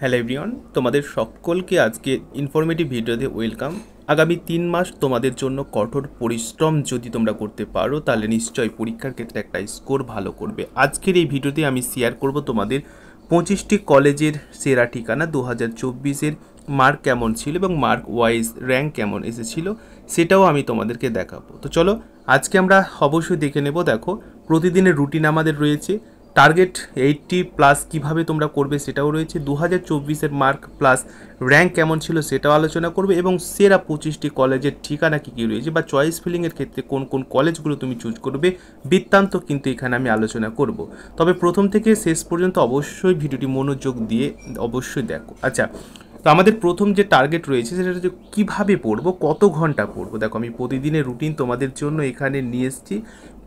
Hello everyone, তোমাদের সকলকে আজকে ইনফরমেটিভ ভিডিওতে ওয়েলকাম। আগামী 3 মাস তোমাদের জন্য কঠোর পরিশ্রম যদি তোমরা করতে পারো তাহলে নিশ্চয়ই পরীক্ষার ক্ষেত্রে একটা স্কোর ভালো করবে। আজকের এই ভিডিওতে আমি শেয়ার করব তোমাদের 25টি কলেজের সেরা ঠিকানা 2024-এর মার্ক কেমন ছিল এবং মার্ক ওয়াইজ র্যাঙ্ক কেমন এসেছিলো সেটাও আমি তোমাদেরকে দেখাবো। তো চলো আজকে আমরা অবশ্যই দেখে নেব। দেখো, প্রতিদিনের রুটিন আমাদের রয়েছে, টার্গেট 80+ কীভাবে তোমরা করবে সেটাও রয়েছে, 2024-এর মার্ক প্লাস র্যাঙ্ক কেমন ছিল সেটাও আলোচনা করবে এবং সেরা 25টি কলেজের ঠিকানা কী কী রয়েছে বা চয়েস ফিলিংয়ের ক্ষেত্রে কোন কোন কলেজগুলো তুমি চুজ করবে বৃত্তান্ত কিন্তু এখানে আমি আলোচনা করব। তবে প্রথম থেকে শেষ পর্যন্ত অবশ্যই ভিডিওটি মনোযোগ দিয়ে অবশ্যই দেখো। আচ্ছা, তো আমাদের প্রথম যে টার্গেট রয়েছে সেটা হচ্ছে কীভাবে পড়বো, কত ঘন্টা পড়বো। দেখো, আমি প্রতিদিনের রুটিন তোমাদের জন্য এখানে নিয়ে এসেছি,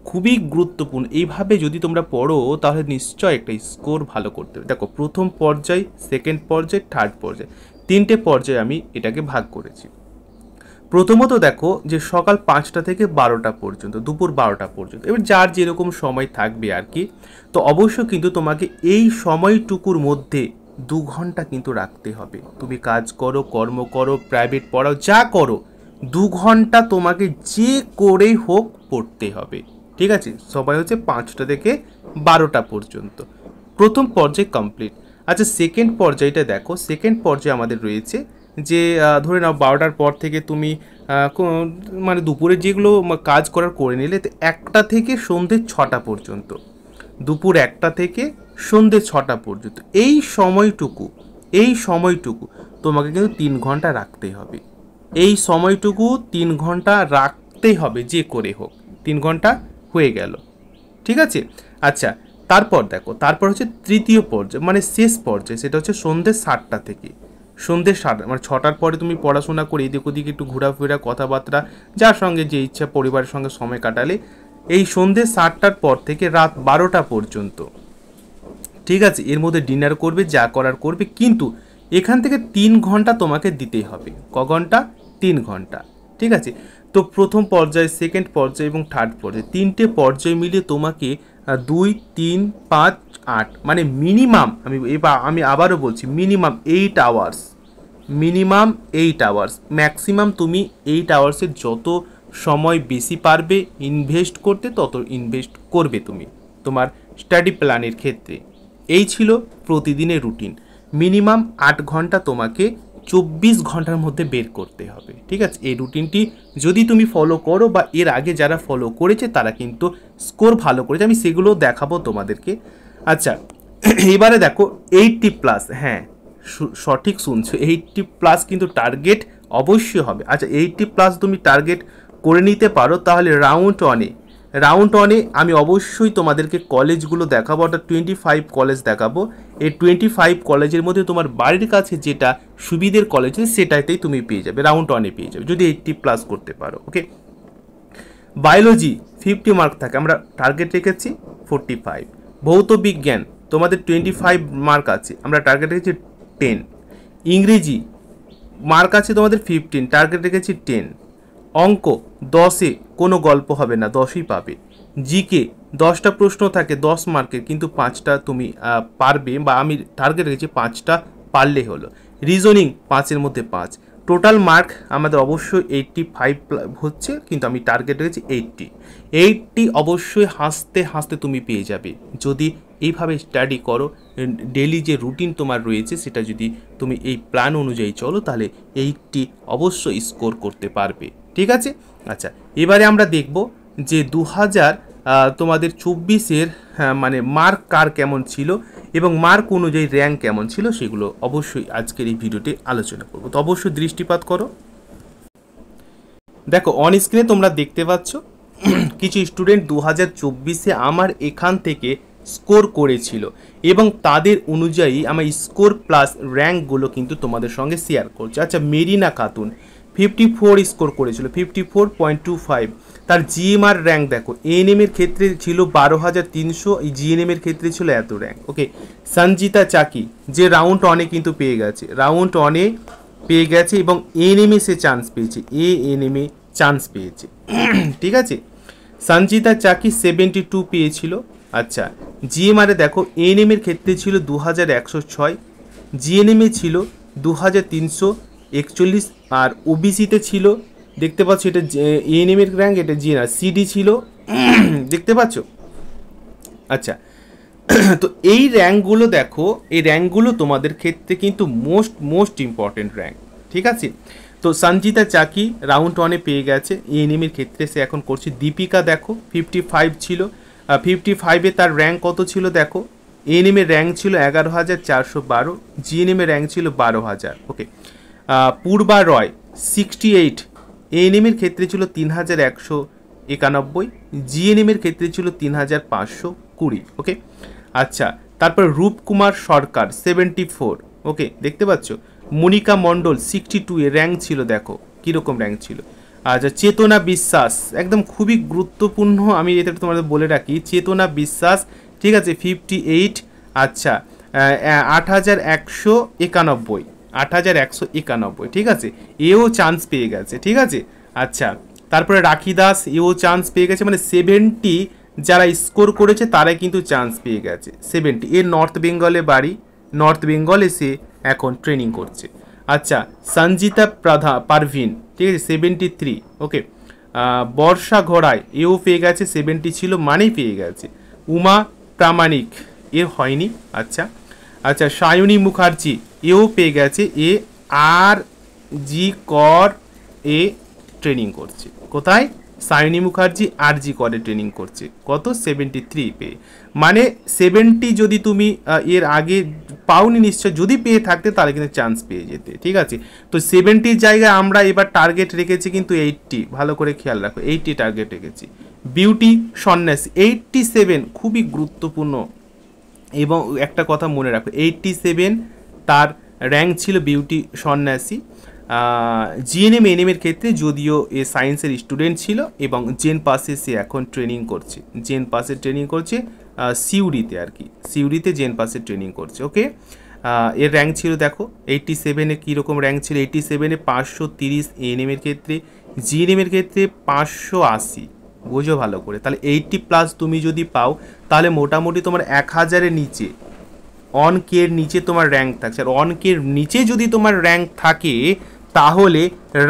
খুবই গুরুত্বপূর্ণ। এইভাবে যদি তোমরা পড়ো তাহলে নিশ্চয় একটা স্কোর ভালো করতে হবে। দেখো, প্রথম পর্যায়, সেকেন্ড পর্যায়, থার্ড পর্যায়, 3টে পর্যায়ে আমি এটাকে ভাগ করেছি। প্রথমত দেখো যে সকাল 5টা থেকে 12টা পর্যন্ত, দুপুর 12টা পর্যন্ত, এবার যার যেরকম সময় থাকবে আর কি। তো অবশ্য কিন্তু তোমাকে এই সময়টুকুর মধ্যে 2 ঘন্টা কিন্তু রাখতে হবে। তুমি কাজ করো, কর্ম করো, প্রাইভেট পড়াও, যা করো, 2 ঘন্টা তোমাকে যে করেই হোক পড়তে হবে। ঠিক আছে, সবাই হচ্ছে 5টা থেকে 12টা পর্যন্ত। প্রথম পর্যায় কমপ্লিট। আচ্ছা, সেকেন্ড পর্যায়টা দেখো। সেকেন্ড পর্যায়ে আমাদের রয়েছে যে ধরে নাও 12টার পর থেকে তুমি মানে দুপুরে যেগুলো কাজ করার করে নিলে, তো 1টা থেকে সন্ধ্যে 6টা পর্যন্ত, দুপুর 1টা থেকে সন্ধ্যে 6টা পর্যন্ত এই সময়টুকু তোমাকে কিন্তু 3 ঘন্টা রাখতেই হবে। এই সময়টুকু 3 ঘন্টা রাখতেই হবে যে করে হোক। 3 ঘন্টা হয়ে গেল, ঠিক আছে। আচ্ছা, তারপর দেখো, তারপর হচ্ছে তৃতীয় পর্যায় মানে শেষ পর্যায়ে, সেটা হচ্ছে সন্ধ্যে 7টা থেকে সন্ধ্যে 7টা, মানে 6টার পরে তুমি পড়াশোনা করে এদিক ওদিক একটু ঘোরাফেরা, কথাবার্তা, যার সঙ্গে যে ইচ্ছা পরিবারের সঙ্গে সময় কাটালে, এই সন্ধ্যে 7টার পর থেকে রাত 12টা পর্যন্ত, ঠিক আছে, এর মধ্যে ডিনার করবে, যা করার করবে, কিন্তু এখান থেকে 3 ঘন্টা তোমাকে দিতেই হবে। ক ঘন্টা? 3 ঘন্টা, ঠিক আছে। তো প্রথম পর্যায়, সেকেন্ড পর্যায় এবং থার্ড পর্যায়, 3টে পর্যায় মিলিয়ে তোমাকে 2, 3, 5, 8 মানে মিনিমাম, আমি আবারও বলছি, minimum 8 hours, minimum 8 hours, maximum তুমি 8 আওয়ার্সের যত সময় বেশি পারবে ইনভেস্ট করতে তত ইনভেস্ট করবে তুমি তোমার স্টাডি প্ল্যানের ক্ষেত্রে। এই ছিল প্রতিদিনের রুটিন। মিনিমাম 8 ঘন্টা তোমাকে 24 ঘন্টার মধ্যে বের করতে হবে, ঠিক আছে। এই রুটিনটি যদি তুমি ফলো করো বা এর আগে যারা ফলো করেছে তারা কিন্তু স্কোর ভালো করেছে, আমি সেগুলো দেখাবো তোমাদেরকে। আচ্ছা, এবারে দেখো 80+, হ্যাঁ সঠিক শুনছো, 80+ কিন্তু টার্গেট অবশ্যই হবে। আচ্ছা, 80+ তুমি টার্গেট করে নিতে পারো তাহলে রাউন্ড ওয়ানে আমি অবশ্যই তোমাদেরকে কলেজগুলো দেখাবো, অর্থাৎ 25 কলেজ দেখাবো। এই 25 কলেজের মধ্যে তোমার বাড়ির কাছে যেটা সুবিধের কলেজ সেটাতেই তুমি পেয়ে যাবে, রাউন্ড ওয়ানে পেয়ে যাবে যদি 80+ করতে পারো। ওকে, বায়োলজি 50 মার্ক থাকে, আমরা টার্গেট রেখেছি 45। ভৌত বিজ্ঞান তোমাদের 25 মার্ক আছে, আমরা টার্গেট রেখেছি 10। ইংরেজি মার্ক আছে তোমাদের 15, টার্গেট রেখেছি 10। অঙ্ক 10-এ কোনো গল্প হবে না, 10ই পাবে। জিকে 10টা প্রশ্ন থাকে 10 মার্কের, কিন্তু 5টা তুমি পারবে, বা আমি টার্গেট রেখেছি 5টা পারলে হলো। রিজনিং 5-এর মধ্যে 5। টোটাল মার্ক আমাদের অবশ্যই 85 হচ্ছে, কিন্তু আমি টার্গেট রেখেছি 80 অবশ্যই হাসতে হাসতে তুমি পেয়ে যাবে যদি এইভাবে স্টাডি করো। ডেলি যে রুটিন তোমার রয়েছে সেটা যদি তুমি এই প্ল্যান অনুযায়ী চলো তাহলে 80 অবশ্যই স্কোর করতে পারবে, ঠিক আছে। আচ্ছা, এবারে আমরা দেখব যে 2024-এর মানে মার্ক কার কেমন ছিল এবং মার্ক অনুযায়ী র্যাঙ্ক কেমন ছিল সেগুলো অবশ্যই আজকের এই ভিডিওতে আলোচনা করব। তো অবশ্যই দৃষ্টিপাত করো। দেখো, অন স্ক্রিনে তোমরা দেখতে পাচ্ছ কিছু স্টুডেন্ট 2024-এ আমার এখান থেকে স্কোর করেছিল এবং তাদের অনুযায়ী আমার স্কোর প্লাস র্যাঙ্কগুলো কিন্তু তোমাদের সঙ্গে শেয়ার করছে। আচ্ছা, মেরিনা খাতুন 54 স্কোর করেছিল, 54.25। তার জিএমআর র্যাঙ্ক দেখো, এএনএম এর ক্ষেত্রে ছিল 12,300, এই জিএনএম এর ক্ষেত্রে ছিল এত র্যাঙ্ক। ওকে, সঞ্জিতা চাকি যে রাউন্ড ওয়ানে কিন্তু পেয়ে গেছে এবং এএনএম এ সে চান্স পেয়েছে, এএনএম এ চান্স পেয়েছে, ঠিক আছে। সঞ্জিতা চাকি 72 পেয়েছিল। আচ্ছা, জিএমআরে দেখো এএনএম এর ক্ষেত্রে ছিল 2106, জিএনএমে ছিল 2341, আর ওবিসিতে ছিল দেখতে পাচ্ছ এটা এএনএম এর র্যাঙ্ক, এটা জিএনআর সিডি ছিল দেখতে পাচ্ছ। আচ্ছা তো এই র্যাঙ্কগুলো দেখো, এই র্যাঙ্কগুলো তোমাদের ক্ষেত্রে কিন্তু মোস্ট ইম্পর্টেন্ট র্যাঙ্ক, ঠিক আছে। তো সঞ্জিতা চাকি রাউন্ড 1-এ পেয়ে গেছে এএনএমের ক্ষেত্রে, সে এখন করছে। দীপিকা দেখো 55 ছিল, 55-এ তার র্যাঙ্ক কত ছিল দেখো, এএনএমের র্যাঙ্ক ছিল 11,412, জিএনএমের র্যাঙ্ক ছিল 12,000। ওকে, পূর্বা রয় 68, এএনএমের ক্ষেত্রে ছিল 3,191, জিএনএমের ক্ষেত্রে ছিল 3,520। ওকে, আচ্ছা তারপর রূপকুমার সরকার 74। ওকে, দেখতে পাচ্ছ। মনিকা মণ্ডল 62 এর র্যাঙ্ক ছিল, দেখো কীরকম র্যাঙ্ক ছিল। আচ্ছা চেতনা বিশ্বাস একদম খুবই গুরুত্বপূর্ণ, আমি এটা তোমাদের বলে রাখি, চেতনা বিশ্বাস ঠিক আছে 58। আচ্ছা 8,191, 8,191 ঠিক আছে, এও চান্স পেয়ে গেছে, ঠিক আছে। আচ্ছা তারপরে রাখি দাস, এও চান্স পেয়ে গেছে, মানে 70 যারা স্কোর করেছে তারাই কিন্তু চান্স পেয়ে গেছে 70। এর নর্থ বেঙ্গলে বাড়ি, নর্থ বেঙ্গলে সে এখন ট্রেনিং করছে। আচ্ছা সঞ্জিতা পারভিন ঠিক আছে 73। ওকে, বর্ষা ঘোড়ায় এও পেয়ে গেছে 70 ছিল মানেই পেয়ে গেছে। উমা প্রামাণিক এর হয়নি। আচ্ছা আচ্ছা সায়নী মুখার্জি এও পেয়ে গেছে, এ আর জি কর এ ট্রেনিং করছে। কোথায়? সায়নী মুখার্জি আর জি করে ট্রেনিং করছে, কত 73 পেয়ে, মানে 70 যদি তুমি এর আগে পাওনি নিশ্চয়, যদি পেয়ে থাকতে তাহলে কিন্তু চান্স পেয়ে যেতে, ঠিক আছে। তো 70 জায়গায় আমরা এবার টার্গেট রেখেছি কিন্তু 80, ভালো করে খেয়াল রাখো 80 টার্গেট রেখেছি। বিউটি সন্ন্যাসী 87, খুবই গুরুত্বপূর্ণ, এবং একটা কথা মনে রাখো 87 তার র্যাঙ্ক ছিল বিউটি সন্ন্যাসী। জিএনএম এনএমের ক্ষেত্রে যদিও এ সায়েন্সের স্টুডেন্ট ছিল, এবং জেন পাসে সে এখন ট্রেনিং করছে, জেন পাসে ট্রেনিং করছে সিউড়িতে আর কি, সিউড়িতে জেন পাসে ট্রেনিং করছে। ওকে, এর র্যাঙ্ক ছিল দেখো 87-এ কীরকম র্যাঙ্ক ছিল, 87-এ 530 এএনএমের ক্ষেত্রে, জিএনএমের ক্ষেত্রে 580, বোঝো ভালো করে। তাহলে 80+ তুমি যদি পাও তাহলে মোটামুটি তোমার 1000-এর নিচে, অন কের নিচে তোমার র্যাঙ্ক থাকছে, আর অন কের নিচে যদি তোমার র্যাঙ্ক থাকে তাহলে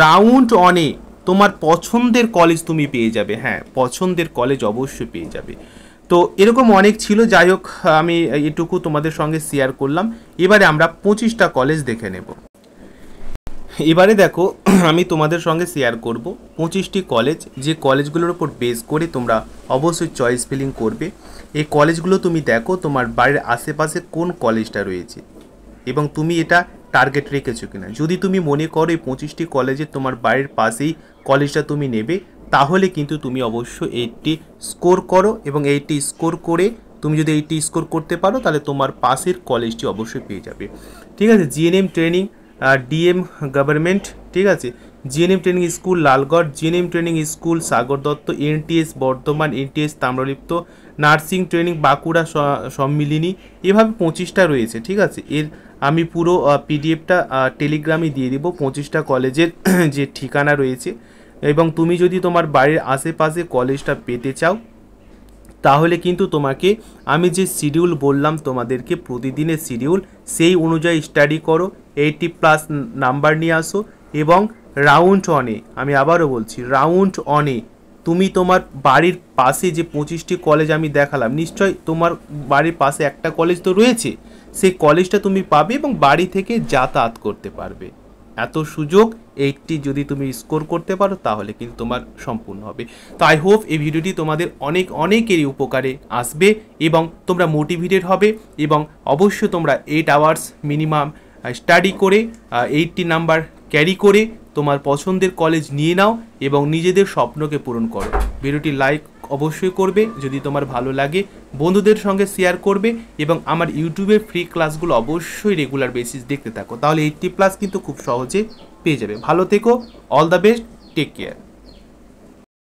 রাউন্ড 1-এ তোমার পছন্দের কলেজ তুমি পেয়ে যাবে, হ্যাঁ পছন্দের কলেজ অবশ্যই পেয়ে যাবে। তো এরকম অনেক ছিল, যাই হোক আমি এটুকু তোমাদের সঙ্গে শেয়ার করলাম। এবারে আমরা 25টা কলেজ দেখে নেব। এবারে দেখো আমি তোমাদের সঙ্গে শেয়ার করব 25টি কলেজ, যে কলেজগুলোর উপর বেস করে তোমরা অবশ্যই চয়েস ফিলিং করবে। এই কলেজগুলো তুমি দেখো তোমার বাড়ির আশেপাশে কোন কলেজটা রয়েছে, এবং তুমি এটা টার্গেট রেখেছো কিনা। যদি তুমি মনে করো এই 25টি কলেজে তোমার বাড়ির পাশেই কলেজটা তুমি নেবে, তাহলে কিন্তু তুমি অবশ্যই 80 স্কোর করো, এবং 80 স্কোর করে তুমি যদি 80 স্কোর করতে পারো তাহলে তোমার পাশের কলেজটি অবশ্যই পেয়ে যাবে, ঠিক আছে। জিএনএম ট্রেনিং ডিএম গভর্নমেন্ট, ঠিক আছে, GNM training school Lalgarh, GNM training school Sagar Dutta, NTS Bardhaman, NTS Tamralipta, nursing training Bankura Sammilani, এভাবে 25টা রয়েছে, ঠিক আছে। এর আমি পুরো পিডিএফটা টেলিগ্রামে দিয়ে দিব 25টা কলেজের যে ঠিকানা রয়েছে, এবং তুমি যদি তোমার বাড়ির আশেপাশে কলেজটা পেতে চাও তাহলে কিন্তু তোমাকে আমি যে শিডিউল বললাম তোমাদেরকে, প্রতিদিনের শিডিউল, সেই অনুযায়ী স্টাডি করো, 80+ নাম্বার নিয়ে আসো, এবং রাউন্ড 1-এ, আমি আবারও বলছি রাউন্ড 1-এ তুমি তোমার বাড়ির পাশে যে 25টি কলেজ আমি দেখালাম, নিশ্চয় তোমার বাড়ির পাশে একটা কলেজ তো রয়েছে, সেই কলেজটা তুমি পাবে এবং বাড়ি থেকে যাতায়াত করতে পারবে। এত সুযোগ 80 যদি তুমি স্কোর করতে পারো তাহলে কিন্তু তোমার সম্পূর্ণ হবে। তো আই হোপ এই ভিডিওটি তোমাদের অনেকেরই উপকারে আসবে, এবং তোমরা মোটিভেটেড হবে, এবং অবশ্যই তোমরা 8 আওয়ার্স মিনিমাম স্টাডি করে 80 নাম্বার ক্যারি করে তোমার পছন্দের কলেজ নিয়ে নাও, এবং নিজেদের স্বপ্নকে পূরণ করো। ভিডিওটি লাইক অবশ্যই করবে, যদি তোমার ভালো লাগে বন্ধুদের সঙ্গে শেয়ার করবে, এবং আমার ইউটিউবের ফ্রি ক্লাসগুলো অবশ্যই রেগুলার বেসিস দেখতে থাকো, তাহলে 80+ কিন্তু খুব সহজে পেয়ে যাবে। ভালো থেকো, all the best, take care.